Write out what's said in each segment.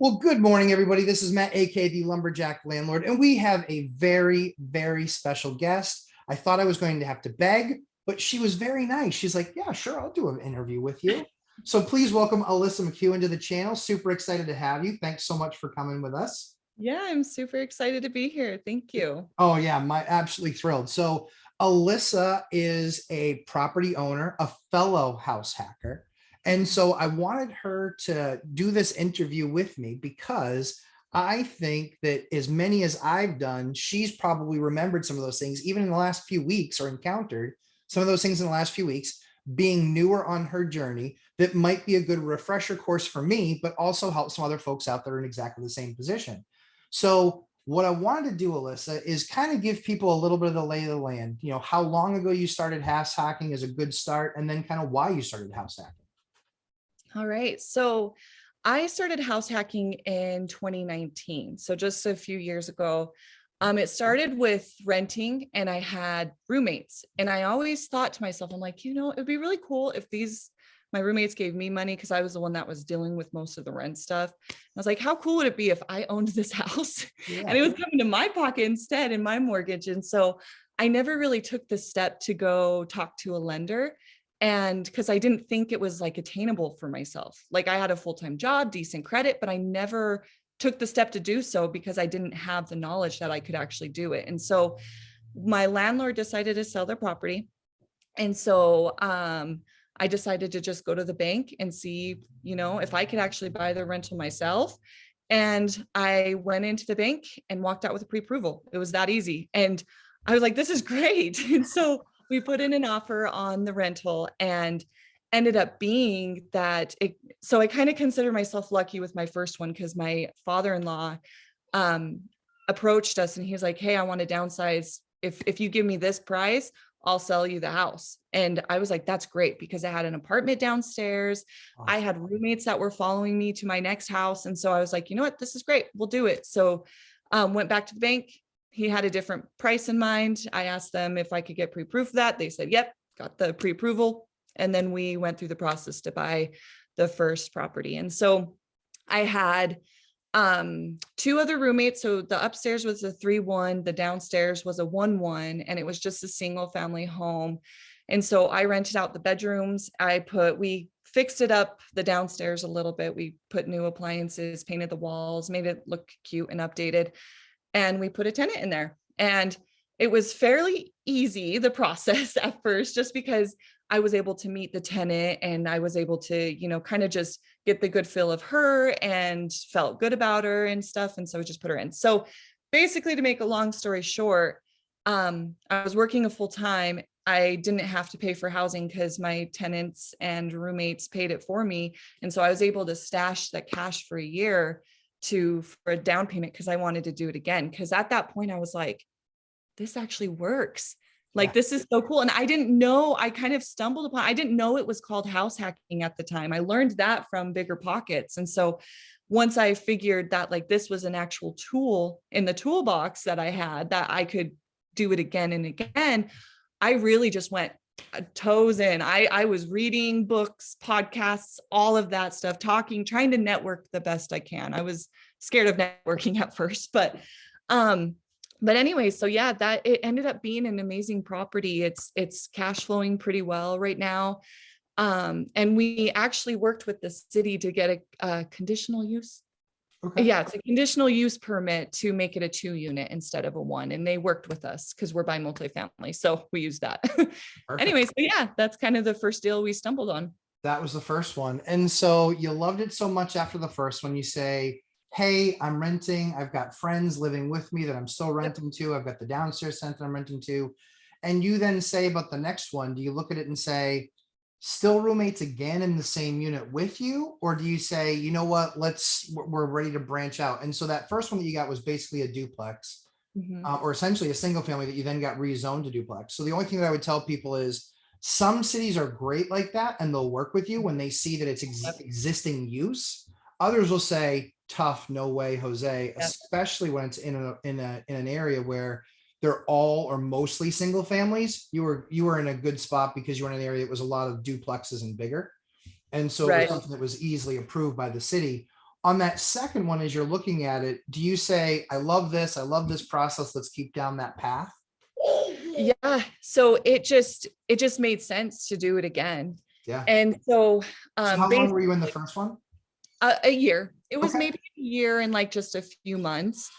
Well, good morning, everybody. This is Matt, aka the Lumberjack Landlord, and we have a very, very special guest. I thought I was going to have to beg, but she was very nice. She's like, "Yeah, sure, I'll do an interview with you." So please welcome Alyssa McHugh to the channel. Super excited to have you. Thanks so much for coming with us. Yeah, I'm super excited to be here. Thank you. Oh yeah, my absolutely thrilled. So Alyssa is a property owner, a fellow house hacker. And so I wanted her to do this interview with me because I think that as many as I've done, she's probably remembered some of those things, even in the last few weeks, or encountered some of those things in the last few weeks, being newer on her journey, that might be a good refresher course for me, but also help some other folks out there in exactly the same position. So what I wanted to do, Alyssa, is kind of give people a little bit of the lay of the land. You know, how long ago you started house hacking is a good start, and then kind of why you started house hacking. All right. So I started house hacking in 2019. So just a few years ago. It started with renting and I had roommates. And I always thought to myself, I'm like, it'd be really cool if my roommates gave me money because I was the one that was dealing with most of the rent stuff. I was like, how cool would it be if I owned this house and it was coming to my pocket instead in my mortgage? And so I never really took the step to go talk to a lender. And because I didn't think it was like attainable for myself. Like I had a full-time job, decent credit, but I never took the step to do so because I didn't have the knowledge that I could actually do it. And so my landlord decided to sell their property. And so I decided to just go to the bank and see, if I could actually buy the rental myself. And I went into the bank and walked out with a pre-approval. It was that easy. And I was like, this is great. And so we put in an offer on the rental and ended up being that so I kind of consider myself lucky with my first one because my father-in-law approached us and he was like, hey, I want to downsize. If you give me this price, I'll sell you the house. And I was like, that's great because I had an apartment downstairs. Awesome. I had roommates that were following me to my next house. And so I was like, you know what, this is great. We'll do it. So went back to the bank. He had a different price in mind. I asked them if I could get pre-approved for that. They said, yep, got the pre-approval. And then we went through the process to buy the first property. And so I had two other roommates. So the upstairs was a 3-1, the downstairs was a 1-1, and it was just a single family home. And so I rented out the bedrooms. We fixed it up the downstairs a little bit. We put new appliances, painted the walls, made it look cute and updated. And we put a tenant in there. And it was fairly easy, the process at first, just because I was able to meet the tenant and I was able to, kind of just get the good feel of her and felt good about her and stuff. And so we just put her in. So basically, to make a long story short, I was working a full time. I didn't have to pay for housing because my tenants and roommates paid it for me. And so I was able to stash that cash for a year for a down payment because I wanted to do it again. Because at that point I was like, this actually works. Like, this is so cool. And I didn't know, I kind of stumbled upon, I didn't know it was called house hacking at the time. I learned that from Bigger Pockets. And so once I figured that like this was an actual tool in the toolbox that I had, that I could do it again and again, I really just went toes in. I was reading books, podcasts, all of that stuff, trying to network the best I can. I was scared of networking at first, but anyway, so yeah, that it ended up being an amazing property. It's cash flowing pretty well right now. And we actually worked with the city to get a conditional use. Okay. Yeah, it's a conditional use permit to make it a 2-unit instead of a 1. And they worked with us because we're by multifamily. So we used that. Anyway, so yeah, that's kind of the first deal we stumbled on. That was the first one. And so you loved it so much after the first one, you say, hey, I'm renting. I've got friends living with me that I'm still renting to. I've got the downstairs center I'm renting to. And you then say about the next one, do you look at it and say, still roommates again in the same unit with you? Or do you say, you know what, we're ready to branch out? And so that first one that you got was basically a duplex, or essentially a single family that you then got rezoned to duplex. So the only thing that I would tell people is some cities are great like that and they'll work with you when they see that it's existing use. Others will say, tough, no way, Jose, especially when it's in an area where they're all or mostly single families. You were in a good spot because you were in an area that was a lot of duplexes and bigger. And so it was something that was easily approved by the city. On that second one, as you're looking at it, do you say, I love this process, let's keep down that path? Yeah. So it just made sense to do it again. Yeah. And so So how long were basically you in the first one? a year. It was Okay. maybe a year and like just a few months.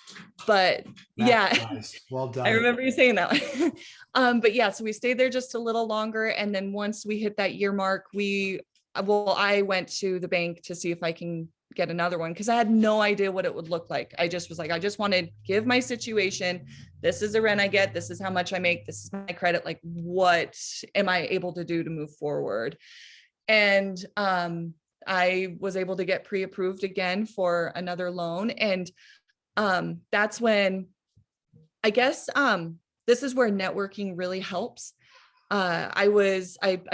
But That's yeah, nice. Well I done. remember you saying that. But yeah, so we stayed there just a little longer. And then once we hit that year mark, I went to the bank to see if I can get another one because I had no idea what it would look like. I just was like, I just want to give my situation. This is the rent I get. This is how much I make. This is my credit. Like, what am I able to do to move forward? And I was able to get pre-approved again for another loan. And that's when I guess this is where networking really helps. I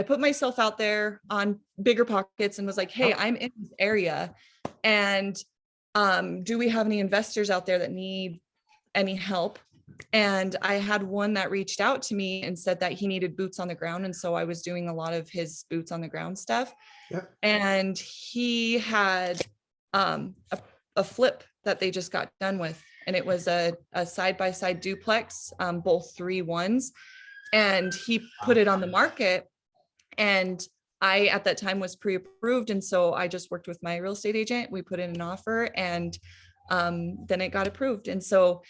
put myself out there on Bigger Pockets and was like, hey, I'm in this area. And do we have any investors out there that need any help? And I had one that reached out to me and said that he needed boots on the ground. And so I was doing a lot of his boots on the ground stuff. Yep. And he had a flip that they just got done with. And it was a side-by-side duplex, both 3-1s. And he put it on the market. And I, at that time, was pre-approved. And so I just worked with my real estate agent. We put in an offer and then it got approved. And so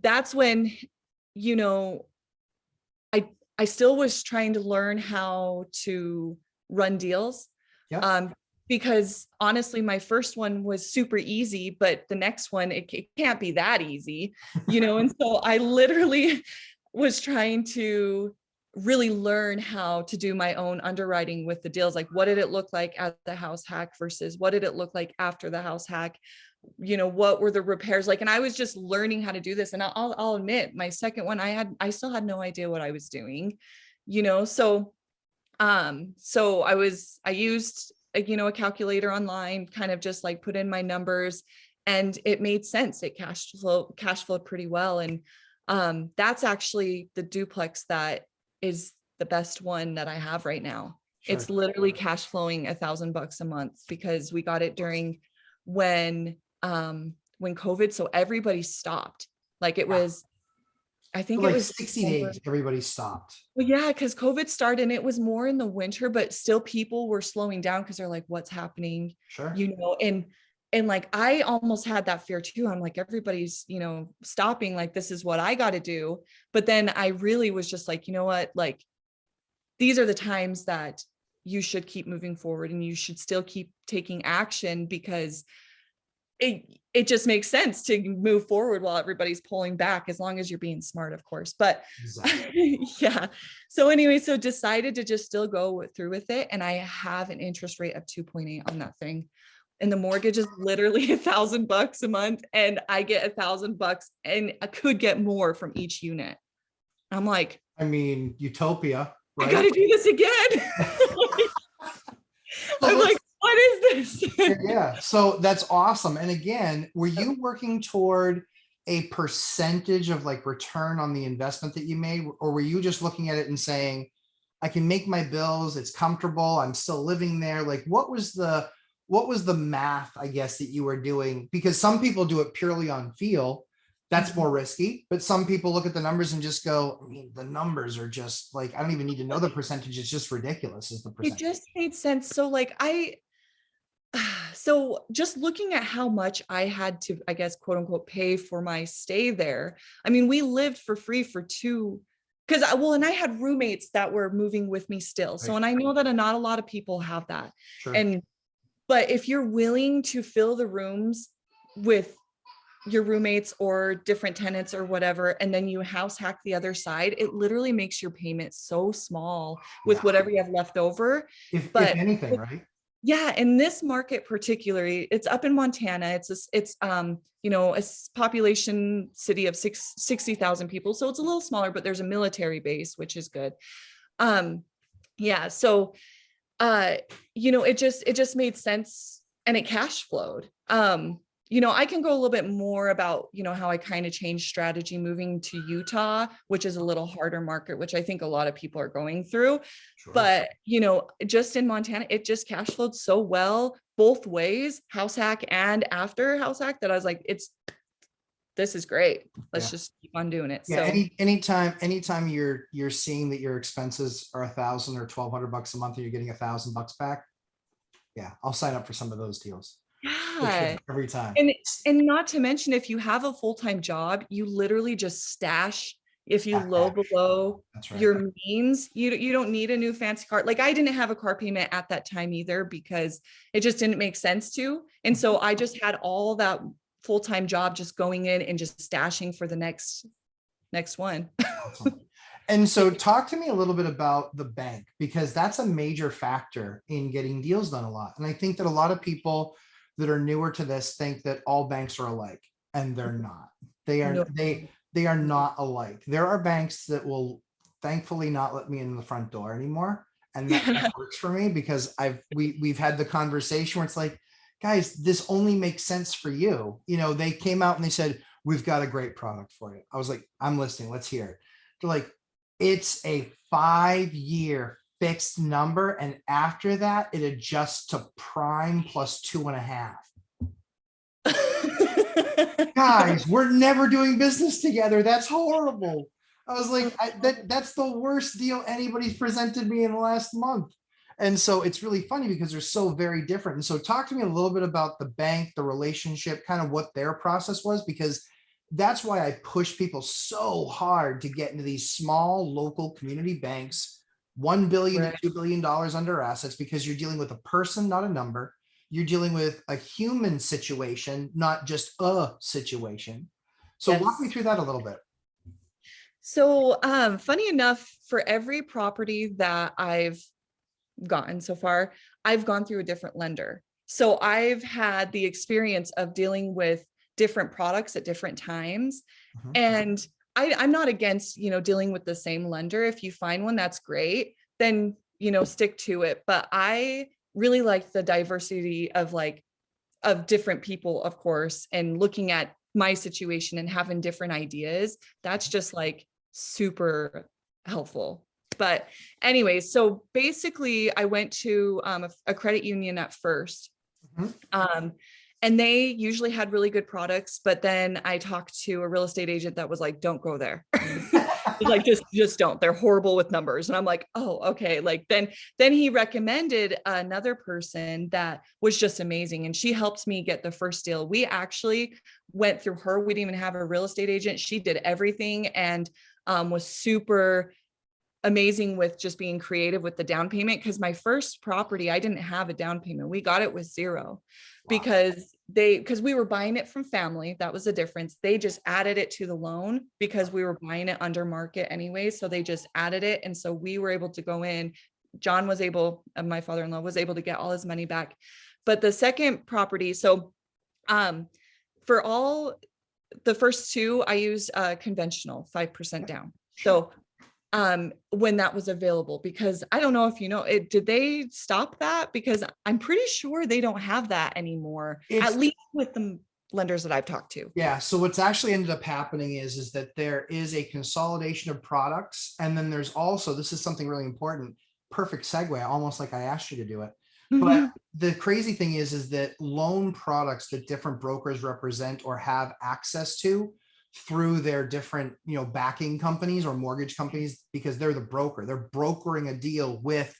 that's when, you know, I still was trying to learn how to run deals. Yep. Because honestly, my first one was super easy, but the next one, it can't be that easy, you know? And so I literally was trying to really learn how to do my own underwriting with the deals. Like, what did it look like at the house hack versus what did it look like after the house hack? You know, what were the repairs like? And I was just learning how to do this. And I'll admit, my second one, I still had no idea what I was doing, you know? So I used a calculator online, kind of just like put in my numbers and it made sense. It cash flowed pretty well. And that's actually the duplex that is the best one that I have right now. Sure. It's literally cash flowing $1,000 a month because we got it during when COVID, so everybody stopped. Like it was, I think Like it was 60 days, everybody stopped. well, yeah, because COVID started and it was more in the winter, but still people were slowing down because they're like, what's happening? Sure. You know, and like I almost had that fear too. I'm like, everybody's, stopping, like this is what I got to do. But then I really was just like, you know what, like these are the times that you should keep moving forward and you should still keep taking action because it just makes sense to move forward while everybody's pulling back, as long as you're being smart, of course. But exactly. Yeah. So anyway, so decided to just still go through with it. And I have an interest rate of 2.8 on that thing. And the mortgage is literally $1,000 a month. And I get $1,000 and I could get more from each unit. I'm like, I mean, utopia, right? I got to do this again. I'm like, what is this? Yeah. So that's awesome. And again, were you working toward a percentage of like return on the investment that you made? Or were you just looking at it and saying, I can make my bills, it's comfortable, I'm still living there? Like, what was the math, I guess, that you were doing? Because some people do it purely on feel. That's more risky, but some people look at the numbers and just go, I mean, the numbers are just like, I don't even need to know the percentage. It's just ridiculous is the percentage. It just made sense. So like so just looking at how much I had to, I guess, quote unquote, pay for my stay there. I mean, we lived for free for because and I had roommates that were moving with me still. So, and I know that not a lot of people have that. Sure. But if you're willing to fill the rooms with your roommates or different tenants or whatever, and then you house hack the other side, it literally makes your payment so small with whatever you have left over. If anything, right? Yeah, in this market particularly, it's up in Montana. It's a population city of 60,000 people, so it's a little smaller, but there's a military base, which is good. Yeah, so it just made sense and it cash flowed. I can go a little bit more about, how I kind of changed strategy moving to Utah, which is a little harder market, which I think a lot of people are going through. Sure. But, just in Montana, it just cash flowed so well both ways, house hack and after house hack, that I was like, this is great. Let's just keep on doing it. Yeah. So Anytime you're seeing that your expenses are $1,000 or $1,200 a month and you're getting $1,000 back. Yeah. I'll sign up for some of those deals. For sure, yeah. every time. And not to mention, if you have a full-time job, you literally just stash. If you low below That's right. your means, you don't need a new fancy car. Like I didn't have a car payment at that time either, because it just didn't make sense to. And so I just had all that full-time job just going in and just stashing for the next one. Awesome. And so talk to me a little bit about the bank, because that's a major factor in getting deals done a lot. And I think that a lot of people that are newer to this think that all banks are alike, and they're not. They are No. they are not alike. There are banks that will thankfully not let me in the front door anymore. And that works for me, because we've had the conversation where it's like, guys, this only makes sense for you. They came out and they said, we've got a great product for you. I was like, I'm listening. Let's hear it. They're like, it's a 5-year fixed number, and after that it adjusts to prime plus 2.5. Guys, we're never doing business together. That's horrible. I was like, that's the worst deal anybody's presented me in the last month. And so it's really funny because they're so very different. And so talk to me a little bit about the bank, the relationship, kind of what their process was, because that's why I push people so hard to get into these small local community banks, $1 billion to $2 billion under assets, because you're dealing with a person, not a number. You're dealing with a human situation, not just a situation. So walk me through that a little bit. So funny enough, for every property that I've gotten so far, I've gone through a different lender. So I've had the experience of dealing with different products at different times. And I'm not against, dealing with the same lender. If you find one that's great, then, stick to it. But I really like the diversity of different people, of course, and looking at my situation and having different ideas. That's just super helpful. But anyways, so basically I went to a credit union at first. And they usually had really good products, but then I talked to a real estate agent that was like, don't go there. Like, just don't, they're horrible with numbers. And I'm like, oh, okay. Then he recommended another person that was just amazing. And she helped me get the first deal. We actually went through her. We didn't even have a real estate agent. She did everything and was super amazing with just being creative with the down payment. Because my first property, I didn't have a down payment. We got it with zero. Wow. because we were buying it from family. That was the difference. They just added it to the loan because we were buying it under market anyway. So they just added it. And so we were able to go in. John was able, my father-in-law was able to get all his money back. But the second property, so for all the first two, I used conventional 5% down. So when that was available, because I don't know if did they stop that? Because I'm pretty sure they don't have that anymore, at least with the lenders that I've talked to. Yeah. So what's actually ended up happening is that there is a consolidation of products. And then there's also, this is something really important, perfect segue, almost like I asked you to do it. But the crazy thing is that loan products that different brokers represent or have access to through their different, backing companies or mortgage companies, because they're the broker, they're brokering a deal with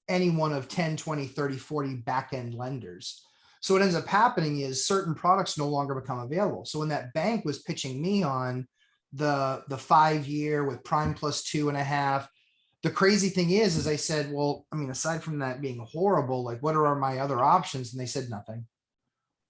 any one of 10, 20, 30, 40 back-end lenders. So what ends up happening is certain products no longer become available. So when that bank was pitching me on the 5-year with prime plus 2.5, the crazy thing is I said, well, I mean, aside from that being horrible, what are my other options? And they said nothing.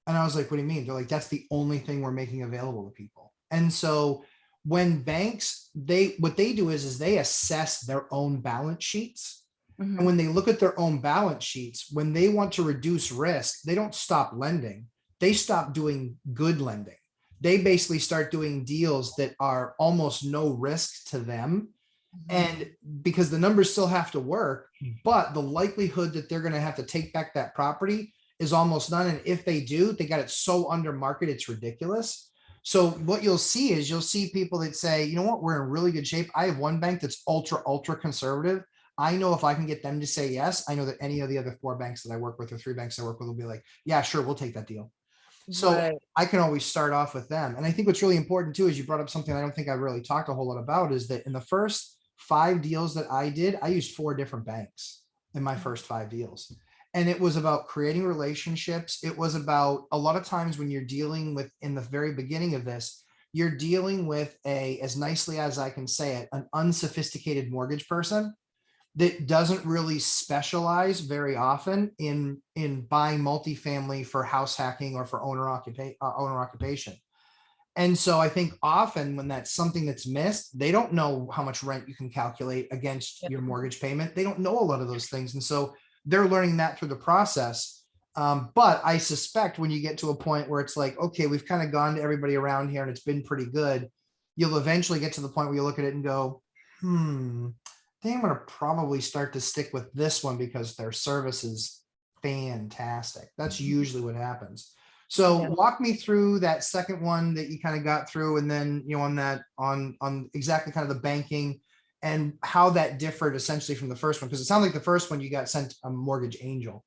And I was like, what do you mean? They're like, that's the only thing we're making available to people. And so when banks, what they do is they assess their own balance sheets. And when they look at their own balance sheets, when they want to reduce risk, they don't stop lending. They stop doing good lending. They basically start doing deals that are almost no risk to them. And because the numbers still have to work, but the likelihood that they're going to have to take back that property is almost none. And if they do, they got it so under market, it's ridiculous. So what you'll see is you'll see people that say, you know what, we're in really good shape. I have one bank that's ultra conservative. I know if I can get them to say yes, I know that any of the other 4 banks that I work with or 3 banks I work with will be like, yeah, sure, we'll take that deal. So Right. I can always start off with them. And I think what's really important too is you brought up something I don't think I've really talked a whole lot about, is that in the first 5 deals that I did, I used 4 different banks in my first 5 deals. And it was about creating relationships. It was about, a lot of times when you're dealing with, in the very beginning of this, you're dealing with a, as nicely as I can say it, an unsophisticated mortgage person that doesn't really specialize very often in buying multifamily for house hacking or for owner occupation. And so I think often when that's something that's missed, they don't know how much rent you can calculate against your mortgage payment. They don't know a lot of those things. And so they're learning that through the process. But I suspect when you get to a point where it's like, okay, we've kind of gone to everybody around here and it's been pretty good, you'll eventually get to the point where you look at it and go, I think I'm going to probably start to stick with this one because their service is fantastic. That's usually what happens. So Yeah. walk me through that second one that you kind of got through, and then, you know, on that, on exactly kind of the banking and how that differed essentially from the first one. Because it sounded like the first one you got sent a mortgage angel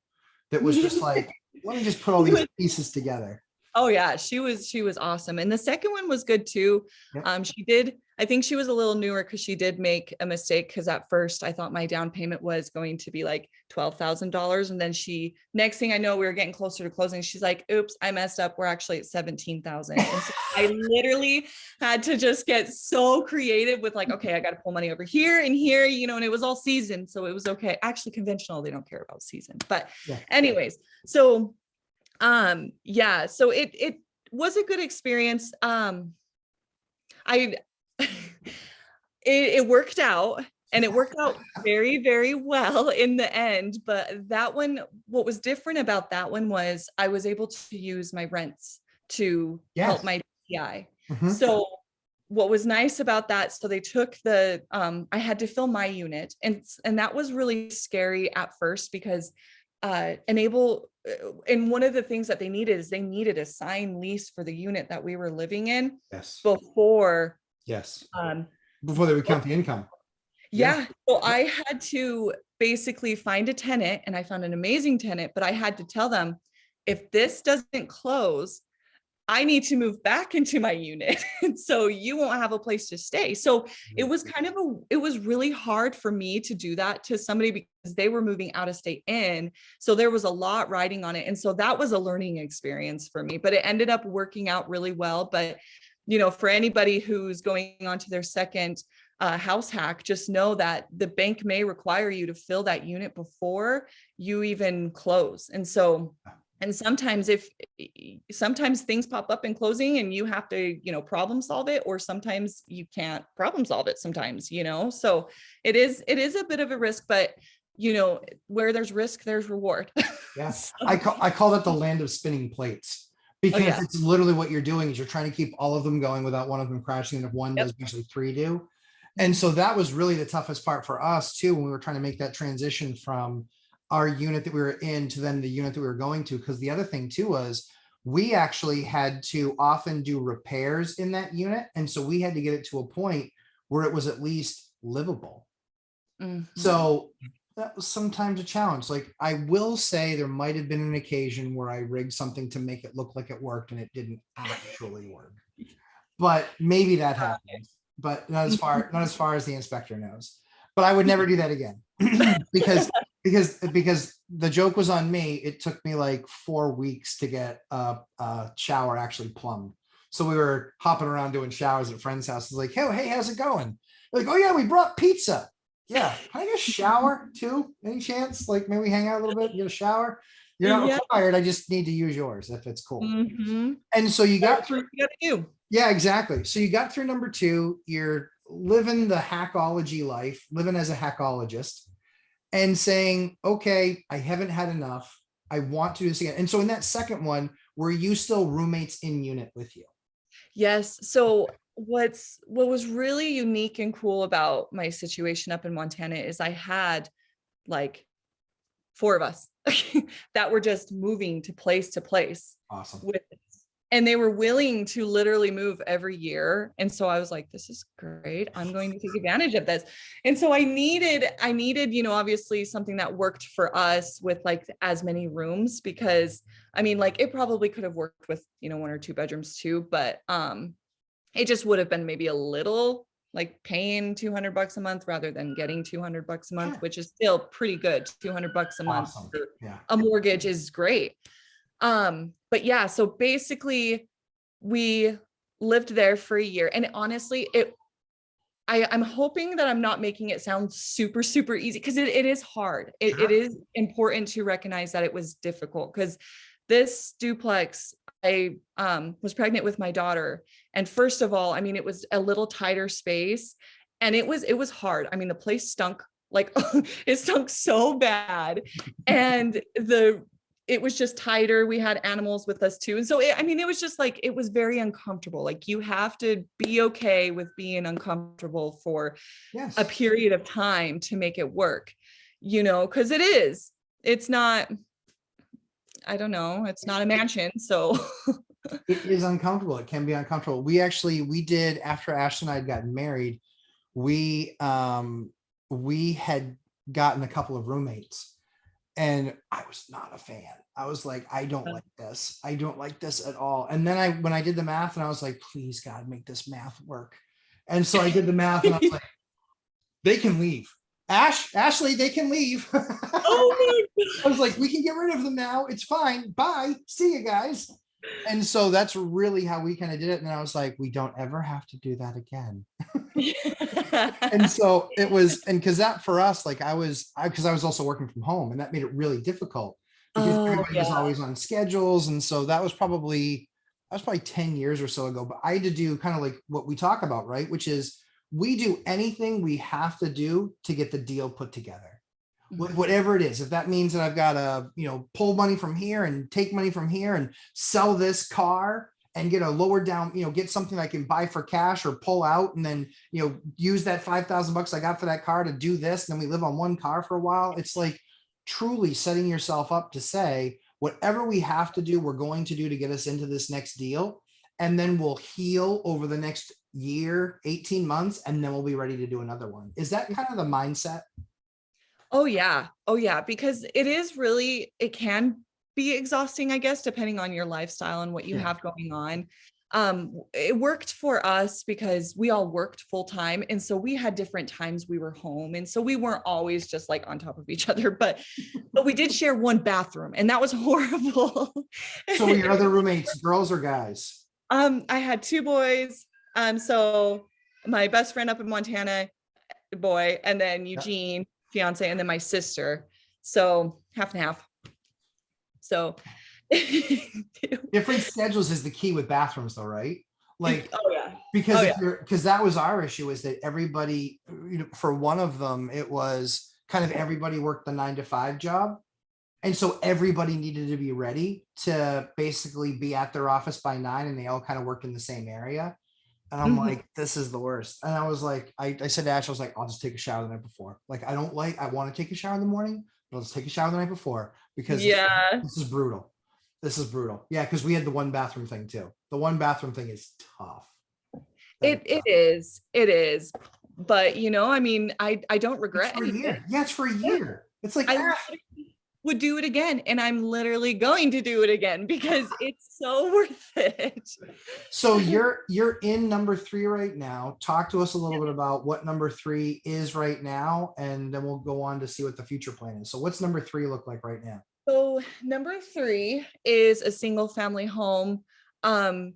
that was just like, let me just put all these pieces together. Oh yeah, she was awesome. And the second one was good too. Yep. She did, I think she was a little newer because she did make a mistake, because at first I thought my down payment was going to be like $12,000. And then next thing I know, we were getting closer to closing. She's like, oops, I messed up. We're actually at 17,000. And so I literally had to just get so creative with like, okay, I got to pull money over here and here, you know, and it was all seasoned. So it was okay. Actually, conventional, they don't care about season. But Yeah. anyways, so yeah, so it was a good experience. I it worked out, and it worked out very well in the end. But that one, what was different about that one was I was able to use my rents to help Yes. my DI. Mhm. So what was nice about that, so they took the I had to fill my unit, and that was really scary at first, because and one of the things that they needed is they needed a signed lease for the unit that we were living in Yes. before Yes. um Before they would count the income. yeah, so I had to basically find a tenant, and I found an amazing tenant, but I had to tell them, if this doesn't close, I need to move back into my unit. And so you won't have a place to stay. So it was kind of it was really hard for me to do that to somebody, because they were moving out of state in. So there was a lot riding on it. And so that was a learning experience for me, but it ended up working out really well. But, you know, for anybody who's going on to their second house hack, just know that the bank may require you to fill that unit before you even close. And so, and sometimes sometimes things pop up in closing and you have to, you know, problem solve it, or sometimes you can't problem solve it sometimes, you know, so it is a bit of a risk, but you know, where there's risk, there's reward. Yes. So, I call that the land of spinning plates, because yeah. it's literally what you're doing is you're trying to keep all of them going without one of them crashing. And if one Yep. does, usually 3 do. And so that was really the toughest part for us too, when we were trying to make that transition from our unit that we were in to then the unit that we were going to. Because the other thing too was we actually had to often do repairs in that unit. And so we had to get it to a point where it was at least livable. Mhm. So that was sometimes a challenge. Like I will say there might have been an occasion where I rigged something to make it look like it worked and it didn't actually work. But maybe that happens, but not as far as the inspector knows. But I would never do that again. because the joke was on me. It took me like 4 weeks to get a shower actually plumbed. So we were hopping around doing showers at friends' houses. Like, hey, how's it going? They're like, oh yeah, we brought pizza. Yeah, can I get a shower too? Any chance? Like maybe hang out a little bit, get a shower. You're not Yeah. required. I just need to use yours if it's cool. Mhm. And so you got through. You gotta do. Yeah, exactly. So you got through number 2. You're living the hackology life, living as a hackologist, and saying, okay, I haven't had enough. I want to do this again. And so in that second one, were you still roommates in unit with you? Yes. So what was really unique and cool about my situation up in Montana is I had like 4 of us that were just moving to place Awesome. with it. And they were willing to literally move every year. And so I was like, this is great. I'm going to take advantage of this. And so I needed, obviously something that worked for us with like as many rooms, because I mean, like it probably could have worked with, 1 or 2 bedrooms too, but it just would have been maybe a little like paying $200 a month rather than getting $200 a month, Sure. which is still pretty good. $200 a month Awesome. for Yeah. a mortgage is great. But yeah, so basically we lived there for a year, and honestly, I'm hoping that I'm not making it sound super, super easy, because it is hard. It Sure. is important to recognize that it was difficult, because this duplex, I was pregnant with my daughter. And first of all, I mean, it was a little tighter space, and it was hard. I mean, the place stunk, like it stunk so bad. And it was just tighter. We had animals with us too. And so, it was just like, it was very uncomfortable. Like you have to be okay with being uncomfortable for Yes. a period of time to make it work, because it's not, I don't know, it's not a mansion. So It is uncomfortable. It can be uncomfortable. We did, after Ashley and I had gotten married, we had gotten a couple of roommates, and I was not a fan. I was like, I don't like this. I don't like this at all. And then when I did the math, and I was like, please God, make this math work. And so I did the math, and I was like, they can leave. Ashley, they can leave. oh I was like, we can get rid of them now. It's fine. Bye. See you guys. And so that's really how we kind of did it. And I was like, we don't ever have to do that again. And so it was, and because that for us, like because I was also working from home, and that made it really difficult because everybody was always on schedules. And so that was probably 10 years or so ago. But I had to do kind of like what we talk about, right? Which is we do anything we have to do to get the deal put together. Whatever it is, if that means that I've got to, pull money from here and take money from here and sell this car and get a lower down, get something I can buy for cash or pull out, and then, use that $5,000 I got for that car to do this. And then we live on one car for a while. It's like truly setting yourself up to say, whatever we have to do, we're going to do to get us into this next deal. And then we'll heal over the next year, 18 months, and then we'll be ready to do another one. Is that kind of the mindset? Oh yeah. Because it can be exhausting, I guess, depending on your lifestyle and what you have going on. It worked for us because we all worked full time. And so we had different times we were home. And so we weren't always just like on top of each other, but we did share one bathroom, and that was horrible. So your other roommates, girls or guys? I had 2 boys. So my best friend up in Montana, boy, and then Eugene, fiance, and then my sister. So half and half. So different schedules is the key with bathrooms though, right? Like, because that was our issue, is that everybody, for one of them, it was kind of everybody worked the 9 to 5 job. And so everybody needed to be ready to basically be at their office by 9, and they all kind of worked in the same area. And I'm like, this is the worst. And I was like, I said to Ash, I was like, I'll just take a shower the night before. Like, I want to take a shower in the morning, but I'll just take a shower the night before, because this is brutal. This is brutal. Yeah. Because we had the one bathroom thing too. The one bathroom thing is tough. It is. But I don't regret it. anything. Yeah, it's for a year. It's like, I would do it again, and I'm literally going to do it again because it's so worth it. So you're in number 3 right now. Talk to us a little bit about what number 3 is right now, and then we'll go on to see what the future plan is. So what's number 3 look like right now? So number 3 is a single family home.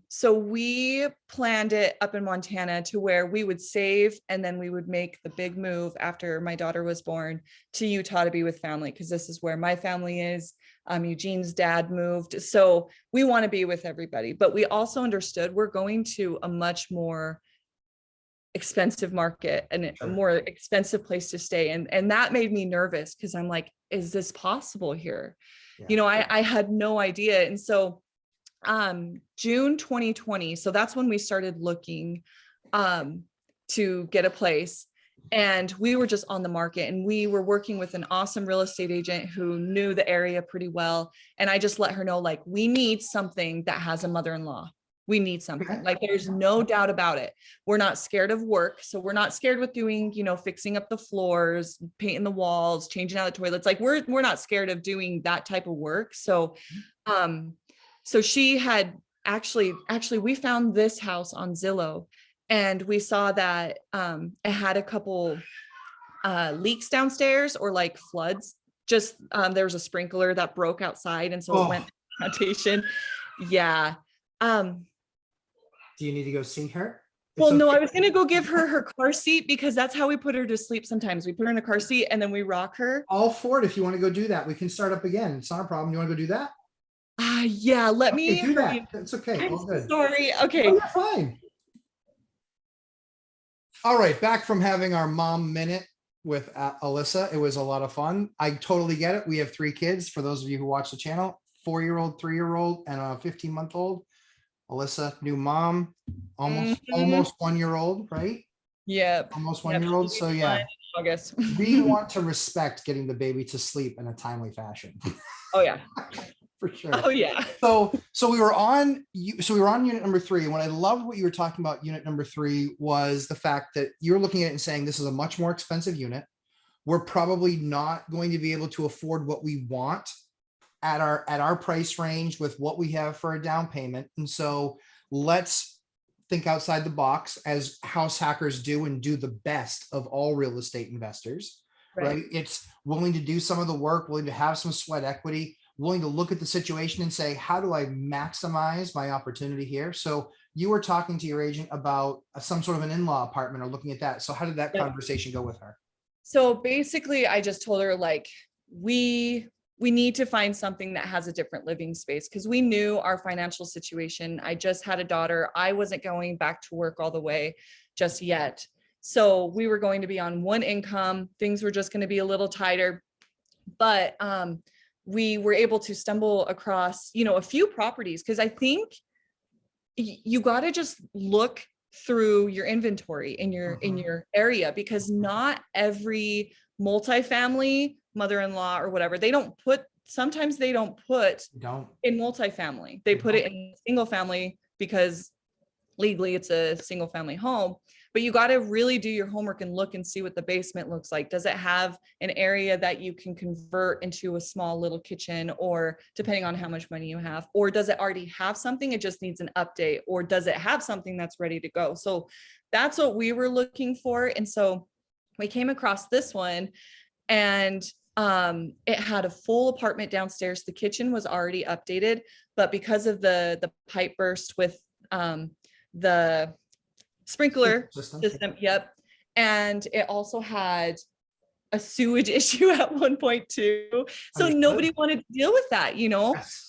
So we planned it up in Montana to where we would save, and then we would make the big move after my daughter was born to Utah to be with family, because this is where my family is. Eugene's dad moved. So we want to be with everybody, but we also understood we're going to a much more expensive market and a more expensive place to stay. And that made me nervous, because I'm like, is this possible here? Yeah. I had no idea. And so June 2020. So that's when we started looking to get a place. And we were just on the market, and we were working with an awesome real estate agent who knew the area pretty well. And I just let her know, like, we need something that has a mother-in-law. We need something. Okay. Like, there's no doubt about it. We're not scared of work. So we're not scared with doing, fixing up the floors, painting the walls, changing out the toilets. Like, we're not scared of doing that type of work. So, so she had actually, we found this house on Zillow, and we saw that it had a couple leaks downstairs, or like floods. Just there was a sprinkler that broke outside, and so it went foundation. Yeah. Do you need to go see her? Well, no, I was going to go give her her car seat, because that's how we put her to sleep sometimes. We put her in a car seat and then we rock her. All for it. If you want to go do that, we can start up again. It's not a problem. You want to go do that? Yeah, let me do that. That's okay. I'm All good. sorry. Okay. Oh, you're fine. All right. Back from having our mom minute with Alyssa. It was a lot of fun. I totally get it. We have 3 kids. For those of you who watch the channel, 4-year-old, 3-year-old, and a 15-month-old. Alyssa, new mom, almost 1-year-old, right? Yep. Almost 1-year-old. So yeah, August. we want to respect getting the baby to sleep in a timely fashion. Oh yeah. For sure. Oh yeah. So we were on unit number 3. And what I loved what you were talking about unit number 3 was the fact that you're looking at it and saying, this is a much more expensive unit. We're probably not going to be able to afford what we want at our price range with what we have for a down payment. And so let's think outside the box, as house hackers do, and do the best of all real estate investors, right? It's willing to do some of the work, willing to have some sweat equity, willing to look at the situation and say, how do I maximize my opportunity here? So you were talking to your agent about some sort of an in-law apartment, or looking at that. So how did that conversation go with her? So basically, I just told her, like, we need to find something that has a different living space, because we knew our financial situation. I just had a daughter. I wasn't going back to work all the way just yet. So we were going to be on one income. Things were just going to be a little tighter. But we were able to stumble across, a few properties, because I think you got to just look through your inventory in your area, because not every multifamily mother-in-law or whatever, sometimes they don't put in multifamily. They put it in single family, because legally it's a single family home. But you got to really do your homework and look and see what the basement looks like. Does it have an area that you can convert into a small little kitchen, or depending on how much money you have, or does it already have something, it just needs an update, or does it have something that's ready to go? So that's what we were looking for. And so we came across this one, and it had a full apartment downstairs. The kitchen was already updated, but because of the pipe burst with the sprinkler system, yep. And it also had a sewage issue at one point too. So nobody wanted to deal with that,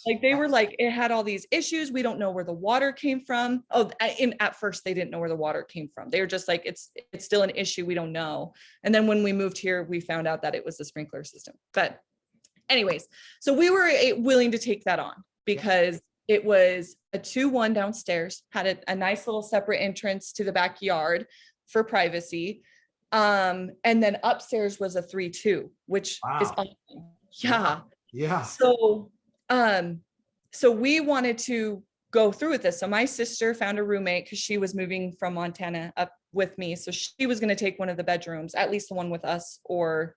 like they were like, it had all these issues. We don't know where the water came from. At first they didn't know where the water came from. They were just like, it's still an issue. We don't know. And then when we moved here, we found out that it was the sprinkler system. But anyways, so we were willing to take that on, because it was a 2-1 downstairs, had a nice little separate entrance to the backyard for privacy. And then upstairs was a 3-2, which is awesome. Yeah. So we wanted to go through with this. So my sister found a roommate, because she was moving from Montana up with me. So she was going to take one of the bedrooms, at least the one with us, or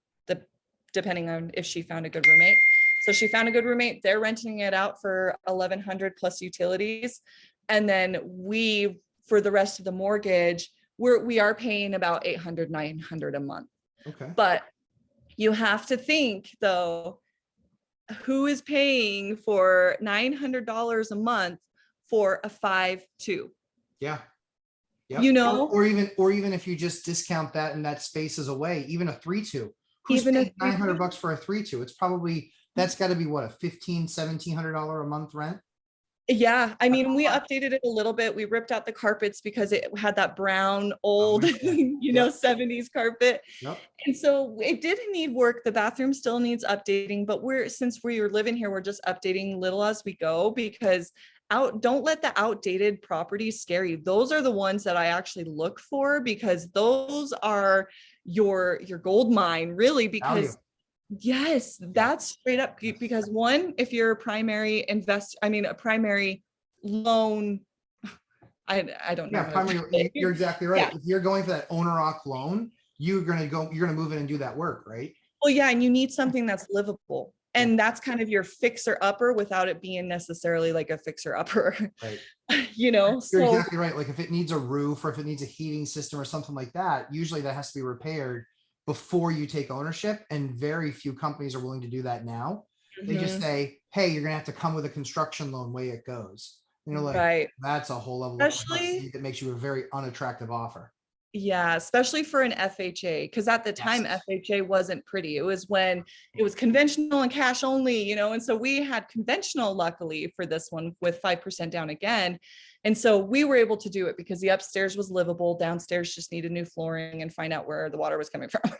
depending on if she found a good roommate. So she found a good roommate. They're renting it out for $1,100 plus utilities. And then we, for the rest of the mortgage, we are paying about $800, $900 a month. Okay. But you have to think though, who is paying for $900 a month for a 5-2? Yeah. Yep. Or even if you just discount that and that space is away, even a 3-2, who's paying $900 for a 3-2? It's probably, that's got to be what, a $1,500-$1,700 a month rent. Yeah, I mean, we updated it a little bit. We ripped out the carpets because it had that brown old, 70s carpet. Yep. And so it did need work. The bathroom still needs updating, but since we're living here, we're just updating little as we go, because don't let the outdated properties scare you. Those are the ones that I actually look for, because those are, your gold mine, really, Value. because yes, that's straight up. Because one, if you're a primary a primary loan, I don't know. Yeah, primary, you're exactly right. Yeah. If you're going for that owner-occ loan, you're gonna move in and do that work, right? Well, yeah, and you need something that's livable. Yeah. And that's kind of your fixer upper without it being necessarily like a fixer upper. Right. You're So exactly right. Like if it needs a roof or if it needs a heating system or something like that, usually that has to be repaired before you take ownership. And very few companies are willing to do that now. They just say, hey, you're gonna have to come with a construction loan, way it goes. Like, right. that's a whole level of complexity that makes you a very unattractive offer. Yeah, especially for an FHA, because at the time FHA wasn't pretty. It was when it was conventional and cash only, and so we had conventional, luckily, for this one with 5% down again. And so we were able to do it because the upstairs was livable, downstairs just needed new flooring and find out where the water was coming from,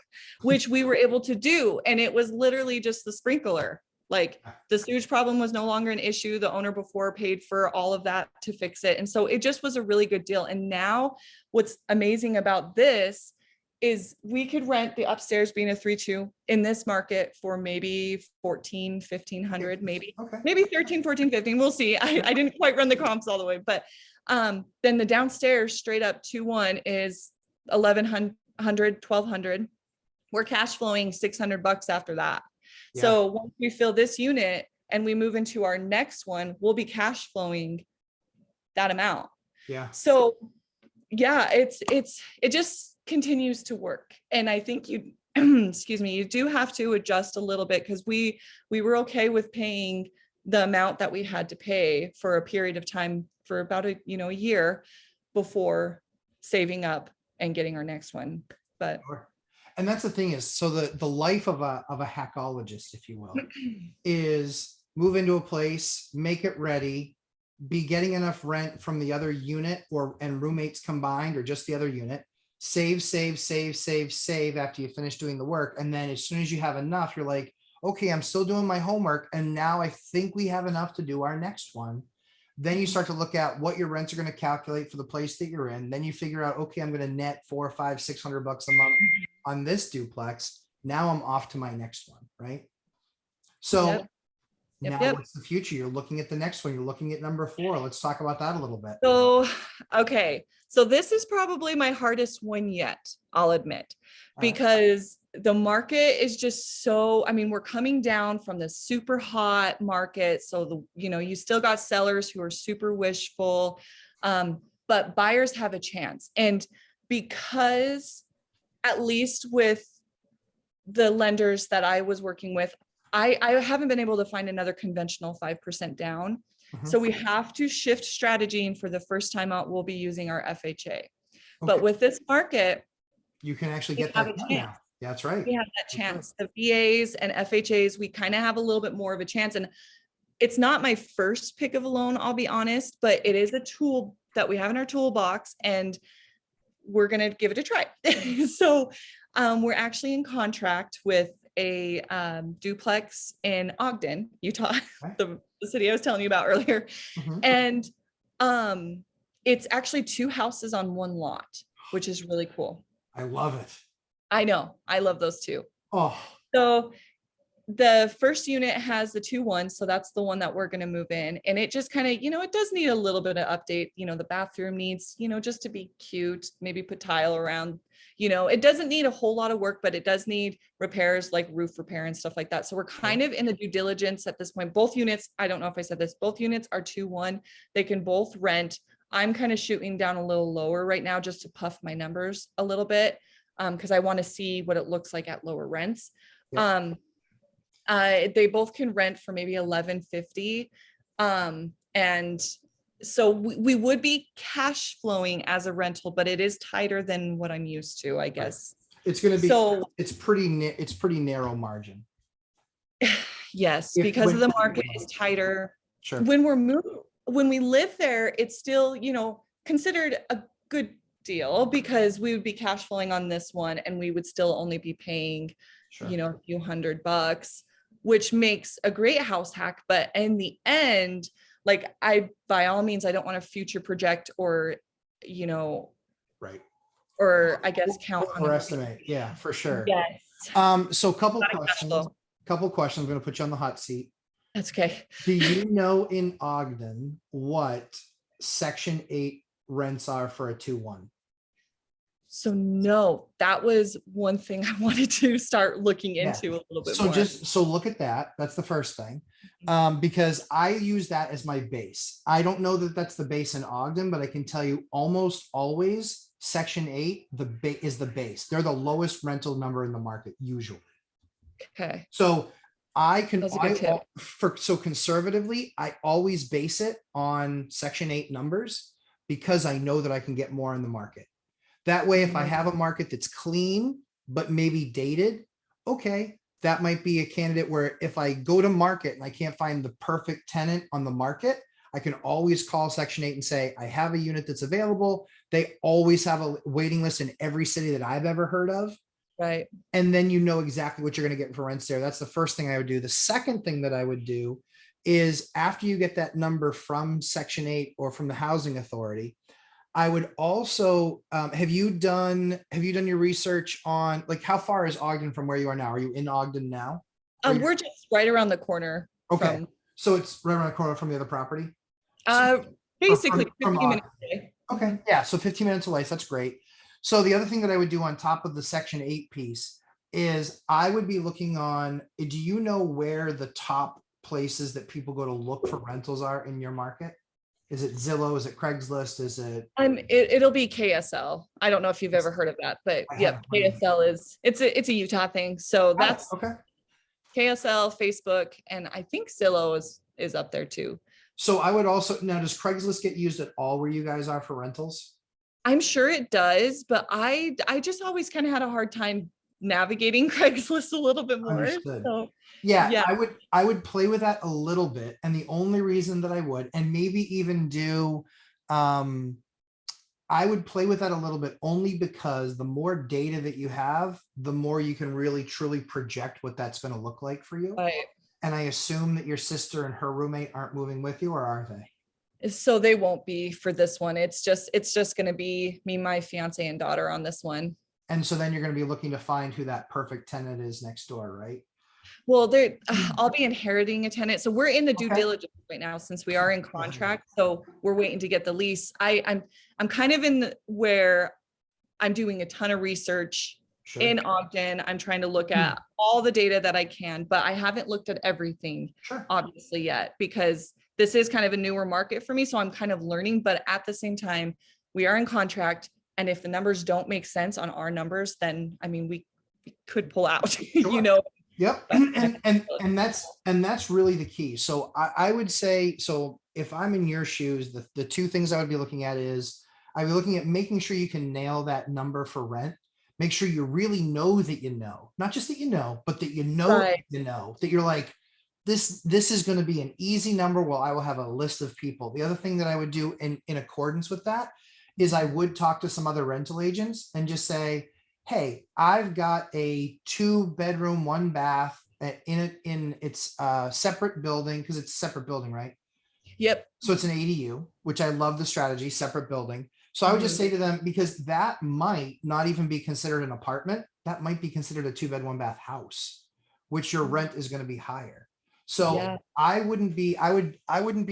which we were able to do. And it was literally just the sprinkler. Like the sewage problem was no longer an issue. The owner before paid for all of that to fix it. And so it just was a really good deal. And now what's amazing about this is we could rent the upstairs, being a 3-2 in this market, for maybe 14, 1500, maybe 13, 14, 15. We'll see. I didn't quite run the comps all the way, but then the downstairs straight up 2-1 is 1100, 1200. We're cash flowing $600 after that. Yeah. So once we fill this unit and we move into our next one, we'll be cash flowing that amount. Yeah. So yeah, it just continues to work. And I think you, excuse me, you do have to adjust a little bit, because we were okay with paying the amount that we had to pay for a period of time for about a year before saving up and getting our next one. But sure. And that's the thing is, so the life of a hackologist, if you will, is move into a place, make it ready, be getting enough rent from the other unit and roommates combined, or just the other unit, save after you finish doing the work. And then as soon as you have enough, you're like, okay, I'm still doing my homework, and now I think we have enough to do our next one. Then you start to look at what your rents are going to calculate for the place that you're in. Then you figure out, okay, I'm going to net $400, $500, $600 a month on this duplex. Now I'm off to my next one, right? So now what's the future? You're looking at the next one. You're looking at number 4. Let's talk about that a little bit. So, okay. So this is probably my hardest one yet, I'll admit, because the market is just so, we're coming down from the super hot market. So you still got sellers who are super wishful, but buyers have a chance. And because, at least with the lenders that I was working with, I haven't been able to find another conventional 5% down. Mm-hmm. So we have to shift strategy. And for the first time out, we'll be using our FHA. Okay. But with this market, you can actually get that now. Yeah, that's right. We have that chance. Right. The VAs and FHAs, we kind of have a little bit more of a chance. And it's not my first pick of a loan, I'll be honest, but it is a tool that we have in our toolbox, and we're going to give it a try. So we're actually in contract with a duplex in Ogden, Utah, the city I was telling you about earlier. Mm-hmm. And it's actually 2 houses on 1 lot, which is really cool. I love it. I know. I love those too. Oh. So the first unit has the 2-1. So that's the one that we're going to move in. And it just kind of, it does need a little bit of update. The bathroom needs, just to be cute, maybe put tile around, it doesn't need a whole lot of work, but it does need repairs, like roof repair and stuff like that. So we're kind of in the due diligence at this point. Both units, I don't know if I said this, both units are 2-1. They can both rent. I'm kind of shooting down a little lower right now just to puff my numbers a little bit, because I want to see what it looks like at lower rents. Yeah. They both can rent for maybe $1,150. And so we would be cash flowing as a rental, but it is tighter than what I'm used to, I guess. It's going to be, it's pretty narrow margin. Yes, because of the market is tighter. Sure. When we live there, it's still, considered a good deal, because we would be cash flowing on this one and we would still only be paying, a few $100, which makes a great house hack. But in the end, by all means, I don't want to future project or, Right. or I guess count on them. Overestimate. Yeah, for sure. Yes. So Gotta catch those. couple questions. I'm going to put you on the hot seat. That's okay. Do you know in Ogden what Section 8 rents are for a 2-1? So no, that was one thing I wanted to start looking Yeah. into a little bit So more. so look at that. That's the first thing. Because I use that as my base. I don't know that that's the base in Ogden, but I can tell you almost always Section 8 is the base. They're the lowest rental number in the market usually. Okay. So I can, That's a good tip. so conservatively, I always base it on Section 8 numbers because I know that I can get more in the market. That way, if I have a market that's clean, but maybe dated, okay, that might be a candidate where if I go to market and I can't find the perfect tenant on the market, I can always call Section 8 and say, I have a unit that's available. They always have a waiting list in every city that I've ever heard of. Right. And then you know exactly what you're going to get for rents there. That's the first thing I would do. The second thing that I would do is after you get that number from Section 8 or from the Housing Authority, I would also, have you done your research on, like, how far is Ogden from where you are now? Are you in Ogden now? We're just right around the corner. Okay. From, So it's right around the corner from the other property? basically from 15 minutes away. Okay, yeah, so 15 minutes away, so that's great. So the other thing that I would do on top of the Section 8 piece is I would be looking on, do you know where the top places that people go to look for rentals are in your market? Is it Zillow? Is it Craigslist? Is it? It'll be KSL. I don't know if you've ever heard of that, but yep, KSL it's a Utah thing. So that's okay. KSL, Facebook, and I think Zillow is up there too. So I would also, now does Craigslist get used at all where you guys are for rentals? I'm sure it does, but I just always kind of had a hard time navigating Craigslist a little bit more. Understood. So Yeah, I would play with that a little bit. And the only reason that I would, and maybe even do, I would play with that a little bit only because the more data that you have, the more you can really truly project what that's going to look like for you. right. And I assume that your sister and her roommate aren't moving with you, or are they? So they won't be for this one. It's just going to be me, my fiance, and daughter on this one. And so then you're going to be looking to find who that perfect tenant is next door, right? Well, I'll be inheriting a tenant. So we're in the due diligence right now since we are in contract. So we're waiting to get the lease. I'm kind of in where I'm doing a ton of research in Ogden. I'm trying to look at all the data that I can, but I haven't looked at everything obviously yet because this is kind of a newer market for me. So I'm kind of learning, but at the same time, we are in contract. And if the numbers don't make sense on our numbers, then I mean, we could pull out, you know? Yep. And that's really the key. So I would say, so if I'm in your shoes, the two things I would be looking at is I'd be looking at making sure you can nail that number for rent. Make sure you really know that you know, not just that you know, but that you know, that you're like, this is going to be an easy number. Well, I will have a list of people. The other thing that I would do in accordance with that is I would talk to some other rental agents and just say, hey, I've got a 2-bedroom, 1-bath in its separate building, because it's a separate building, right? Yep. So it's an ADU, which I love the strategy, separate building. So I would just say to them, because that might not even be considered an apartment, that might be considered a 2-bed, 1-bath house, which your rent is going to be higher. So I wouldn't be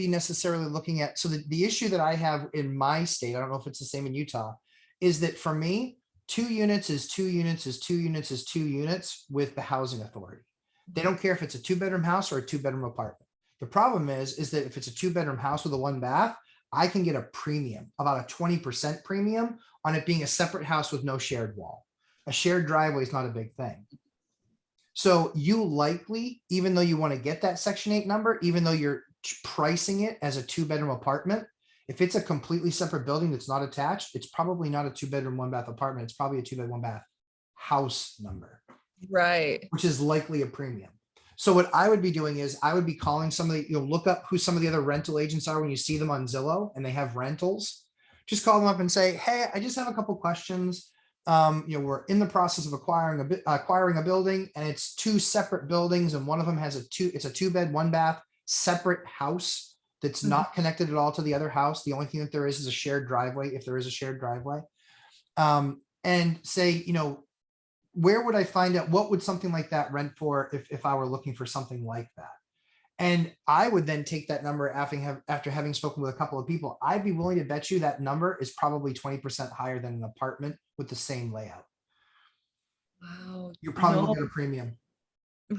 necessarily looking at, so the issue that I have in my state, I don't know if it's the same in Utah, is that for me, 2 units is 2 units is 2 units is 2 units with the housing authority. They don't care if it's a 2-bedroom house or a 2-bedroom apartment. The problem is that if it's a 2-bedroom house with a 1-bath, I can get a premium, about a 20% premium on it being a separate house with no shared wall. A shared driveway is not a big thing. So you likely, even though you want to get that Section 8 number, even though you're pricing it as a 2-bedroom apartment, if it's a completely separate building that's not attached, it's probably not a 2-bedroom, 1-bath apartment. It's probably a 2-bed, 1-bath house number. Right. Which is likely a premium. So what I would be doing is I would be calling somebody, look up who some of the other rental agents are when you see them on Zillow and they have rentals. Just call them up and say, hey, I just have a couple questions. We're in the process of acquiring a building, and it's 2 separate buildings, and one of them has it's a 2-bed, 1-bath separate house that's not connected at all to the other house. The only thing that there is a shared driveway, if there is a shared driveway. and say, where would I find out, what would something like that rent for if I were looking for something like that? And I would then take that number after having spoken with a couple of people. I'd be willing to bet you that number is probably 20% higher than an apartment with the same layout. Wow. You're probably No, looking at a premium.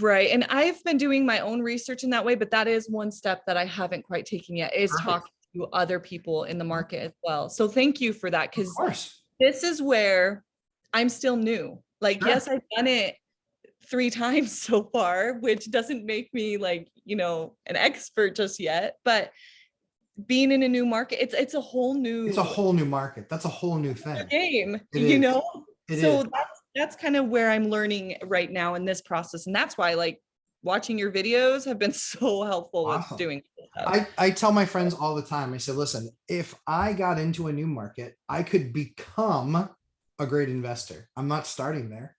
right. And I've been doing my own research in that way, but that is one step that I haven't quite taken yet, is Perfect. talking to other people in the market as well. So thank you for that, Of because course. this is where I'm still new. Like, Sure. yes, I've done it 3 times so far, which doesn't make me like, an expert just yet, but being in a new market, it's a whole It's a new whole new market. That's a whole new thing. game, It is. It is. So that's kind of where I'm learning right now in this process. And that's why like watching your videos have been so helpful with Awesome. doing this stuff. I tell my friends all the time, I said, listen, if I got into a new market, I could become a great investor. I'm not starting there.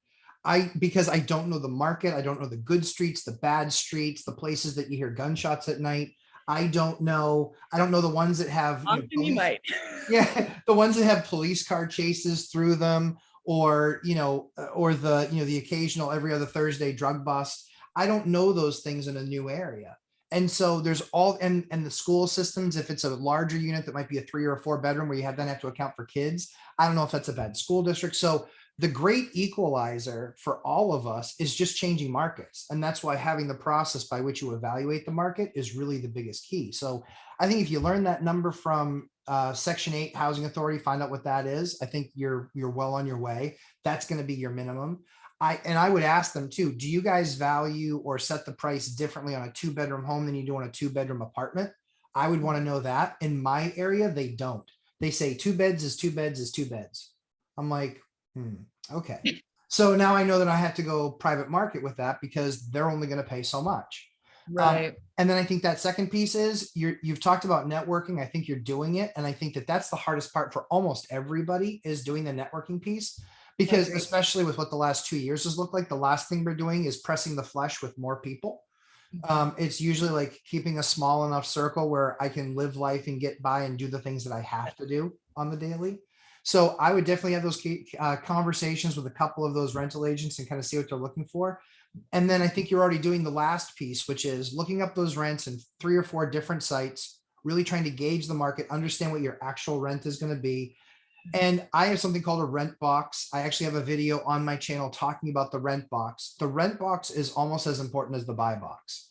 Because I don't know the market. I don't know the good streets, the bad streets, the places that you hear gunshots at night. I don't know the ones that have, Often you might. yeah, the ones that have police car chases through them, or the occasional every other Thursday drug bust. I don't know those things in a new area. And so there's and the school systems, if it's a larger unit that might be a 3 or a 4 bedroom where you have to account for kids, I don't know if that's a bad school district. So the great equalizer for all of us is just changing markets. And that's why having the process by which you evaluate the market is really the biggest key. So I think if you learn that number from Section 8 Housing Authority, find out what that is, I think you're well on your way. That's going to be your minimum. I would ask them too, do you guys value or set the price differently on a 2-bedroom home than you do on a 2-bedroom apartment? I would want to know that. In my area, they don't. They say 2 beds is 2 beds is 2 beds. I'm like, okay. So now I know that I have to go private market with that because they're only going to pay so much. Right. And then I think that second piece is you've talked about networking. I think you're doing it. And I think that that's the hardest part for almost everybody, is doing the networking piece, because especially with what the last 2 years has looked like, the last thing we're doing is pressing the flesh with more people. It's usually like keeping a small enough circle where I can live life and get by and do the things that I have to do on the daily. So I would definitely have those conversations with a couple of those rental agents and kind of see what they're looking for. And then I think you're already doing the last piece, which is looking up those rents in 3 or 4 different sites, really trying to gauge the market, understand what your actual rent is going to be. And I have something called a rent box. I actually have a video on my channel talking about the rent box. The rent box is almost as important as the buy box.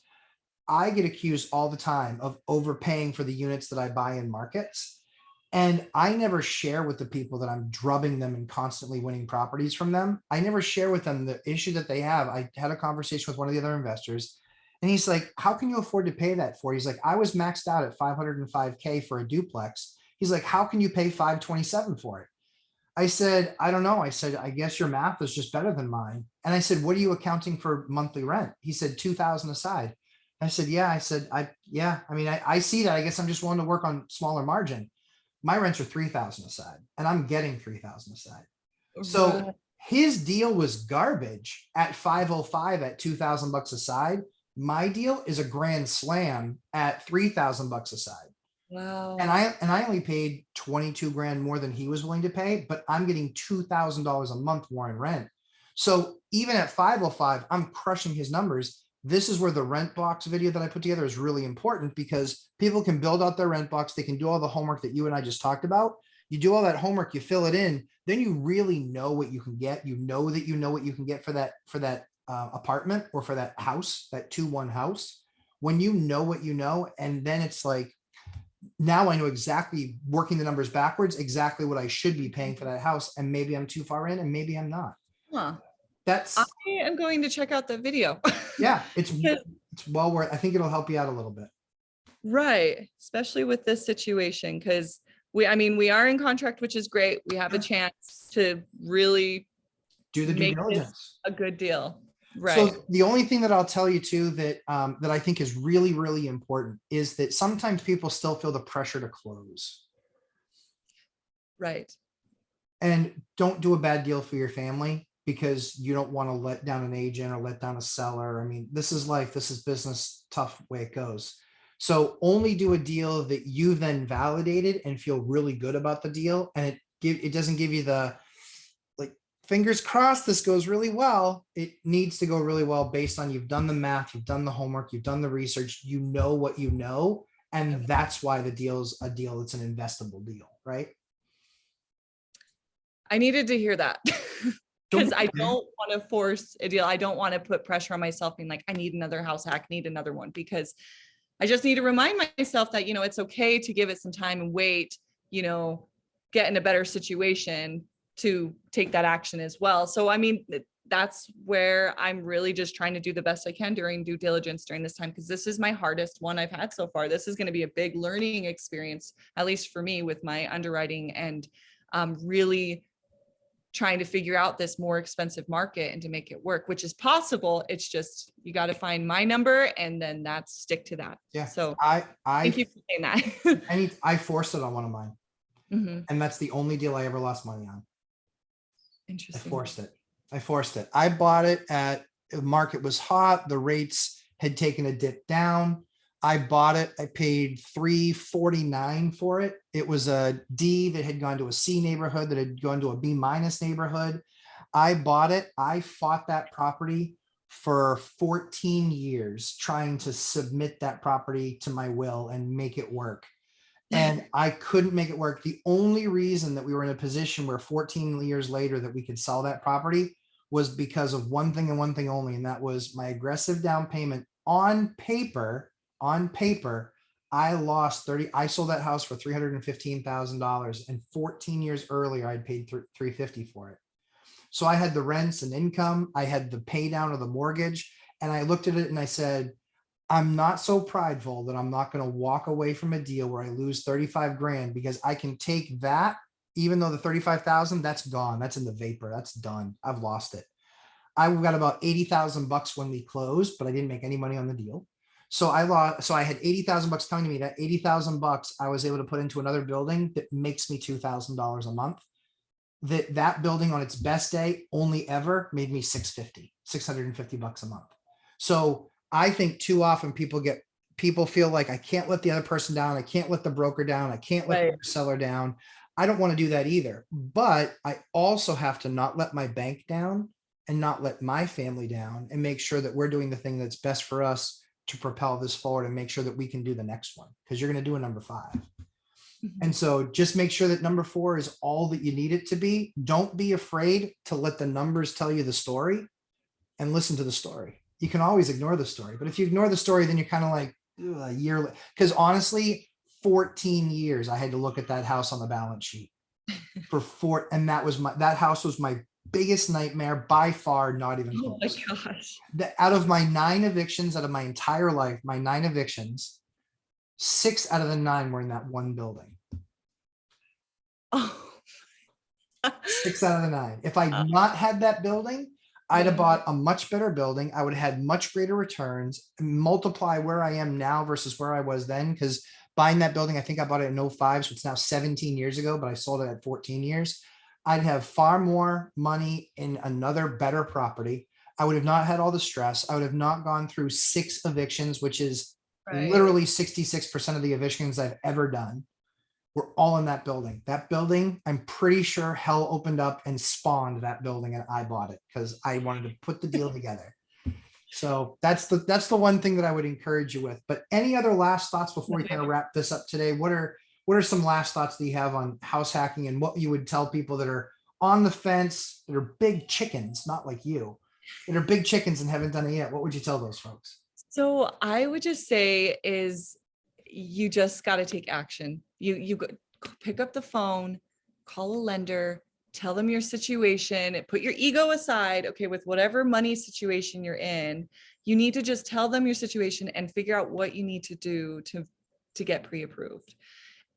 I get accused all the time of overpaying for the units that I buy in markets. And I never share with the people that I'm drubbing them and constantly winning properties from them. I never share with them the issue that they have. I had a conversation with one of the other investors, and he's like, how can you afford to pay that for? He's like, I was maxed out at 505K for a duplex. He's like, how can you pay 527 for it? I said, I don't know. I said, I guess your math is just better than mine. And I said, what are you accounting for monthly rent? He said, 2,000 aside. I said, yeah. I said, I see that. I guess I'm just willing to work on smaller margin. My rents are 3,000 aside, and I'm getting 3,000 aside. So his deal was garbage at 505 at 2,000 bucks aside. My deal is a grand slam at 3,000 bucks aside. Wow. And I only paid 22 grand more than he was willing to pay, but I'm getting $2,000 a month more in rent. So even at 505, I'm crushing his numbers. This is where the rent box video that I put together is really important, because people can build out their rent box. They can do all the homework that you and I just talked about. You do all that homework, you fill it in, then you really know what you can get. You know that you know what you can get for that apartment or for that house, that 2-1 house. When you know what you know, and then it's like, now I know exactly, working the numbers backwards, exactly what I should be paying for that house. And maybe I'm too far in and maybe I'm not. Huh. That's, I am going to check out the video. yeah, it's well worth. I think it'll help you out a little bit. Right. Especially with this situation, because we are in contract, which is great. We have a chance to really Do the due make this diligence. a good deal. Right. So the only thing that I'll tell you too, that I think is really, really important, is that sometimes people still feel the pressure to close. Right. And don't do a bad deal for your family because you don't want to let down an agent or let down a seller. I mean, this is life. This is business, tough way it goes. So only do a deal that you then validated and feel really good about the deal. And it doesn't give you the, like, fingers crossed this goes really well. It needs to go really well based on you've done the math, you've done the homework, you've done the research, you know what you know. And that's why the deal's a deal. It's an investable deal, right? I needed to hear that Don't because be I afraid. don't want to force a deal. I don't want to put pressure on myself being like, I need another house hack, need another one, because I just need to remind myself that, it's okay to give it some time and wait, get in a better situation to take that action as well. So, I mean, that's where I'm really just trying to do the best I can during due diligence during this time, because this is my hardest one I've had so far. This is going to be a big learning experience, at least for me, with my underwriting and really trying to figure out this more expensive market and to make it work, which is possible. It's just, you got to find my number and then that's stick to that. Yeah. So I thank you for saying that. I forced it on one of mine. Mhm. And that's the only deal I ever lost money on. I Interesting. forced it. I forced it. I bought it at the market was hot. The rates had taken a dip down. I bought it. I paid $349 for it. It was a D that had gone to a C neighborhood that had gone to a B minus neighborhood. I bought it. I fought that property for 14 years trying to submit that property to my will and make it work. And I couldn't make it work. The only reason that we were in a position where 14 years later that we could sell that property was because of one thing and one thing only, and that was my aggressive down payment. On paper, I lost 30. I sold that house for $315,000, and 14 years earlier, I'd paid $350 for it. So I had the rents and income, I had the pay down of the mortgage, and I looked at it and I said, I'm not so prideful that I'm not going to walk away from a deal where I lose 35 grand, because I can take that, even though the 35,000, that's gone. That's in the vapor. That's done. I've lost it. I got about 80,000 bucks when we closed, but I didn't make any money on the deal. So I had 80,000 bucks coming to me. That 80,000 bucks I was able to put into another building that makes me $2,000 a month. That building on its best day only ever made me 650 bucks a month. So I think too often people feel like I can't let the other person down. I can't let the broker down. I can't let Right. the seller down. I don't want to do that either. But I also have to not let my bank down and not let my family down, and make sure that we're doing the thing that's best for us to propel this forward and make sure that we can do the next one, because you're going to do a number 5. And so just make sure that number 4 is all that you need it to be. Don't be afraid to let the numbers tell you the story, and listen to the story. You can always ignore the story, but if you ignore the story, then you're kind of like a year. Because honestly, 14 years I had to look at that house on the balance sheet and that house was my biggest nightmare by far, not even Oh my close. gosh. Out of my 9 evictions, out of my entire life, my 9 evictions, 6 out of the 9 were in that one building. Oh. 6 out of the 9. If I'd not had that building, I'd have bought a much better building. I would have had much greater returns, multiply where I am now versus where I was then. Because buying that building, I think I bought it in 05, so it's now 17 years ago, but I sold it at 14 years. I'd have far more money in another better property. I would have not had all the stress. I would have not gone through 6 evictions, which is literally 66% of the evictions I've ever done. We're all in that building. That building, I'm pretty sure hell opened up and spawned that building, and I bought it because I wanted to put the deal together. So that's the one thing that I would encourage you with. But any other last thoughts before we kind of wrap this up today? What are some last thoughts that you have on house hacking, and what you would tell people that are on the fence, that are big chickens, not like you, that are big chickens and haven't done it yet? What would you tell those folks? So I would just say is you just got to take action. You pick up the phone, call a lender, tell them your situation, put your ego aside. Okay, with whatever money situation you're in, you need to just tell them your situation and figure out what you need to do to get pre-approved.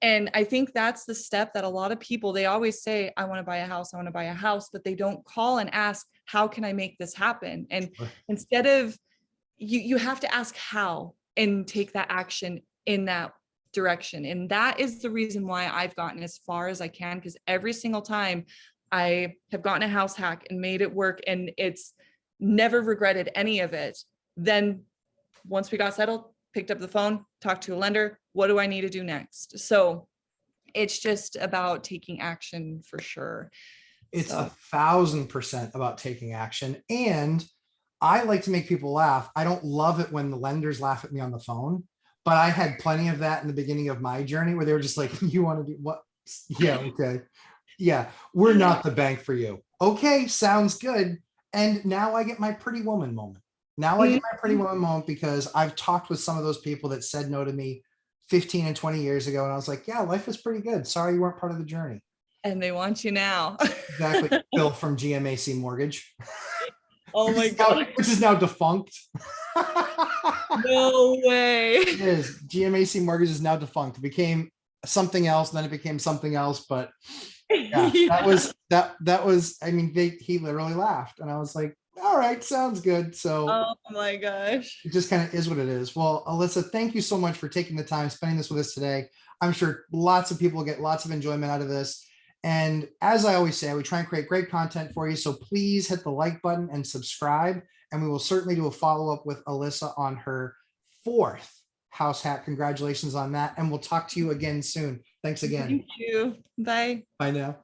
And I think that's the step that a lot of people, they always say, I want to buy a house, I want to buy a house, but they don't call and ask, how can I make this happen? And instead of, you have to ask how and take that action in that direction. And that is the reason why I've gotten as far as I can, because every single time I have gotten a house hack and made it work, and it's never regretted any of it. Then once we got settled, picked up the phone, talked to a lender, what do I need to do next? So it's just about taking action for sure. It's So 1,000% about taking action. And I like to make people laugh. I don't love it when the lenders laugh at me on the phone, but I had plenty of that in the beginning of my journey where they were just like, you want to do what? Yeah, okay. Yeah, we're not the bank for you. Okay, sounds good. And now I get my pretty woman moment. Now I get my pretty woman moment because I've talked with some of those people that said no to me 15 and 20 years ago. And I was like, yeah, life was pretty good. Sorry you weren't part of the journey. and they want you now. Exactly. Bill from GMAC Mortgage, Oh which my is now, God. which is now defunct. No way. It is. GMAC Mortgage is now defunct. It became something else, then it became something else. But yeah, that Yeah. was that was, I mean, he literally laughed. And I was like, all right, sounds good. So Oh my gosh. it just kind of is what it is. Well, Alyssa, thank you so much for taking the time, spending this with us today. I'm sure lots of people get lots of enjoyment out of this. And as I always say, we try and create great content for you. So please hit the like button and subscribe. And we will certainly do a follow-up with Alyssa on her 4th house hack. Congratulations on that. And we'll talk to you again soon. Thanks again. Thank you. Bye. Bye now.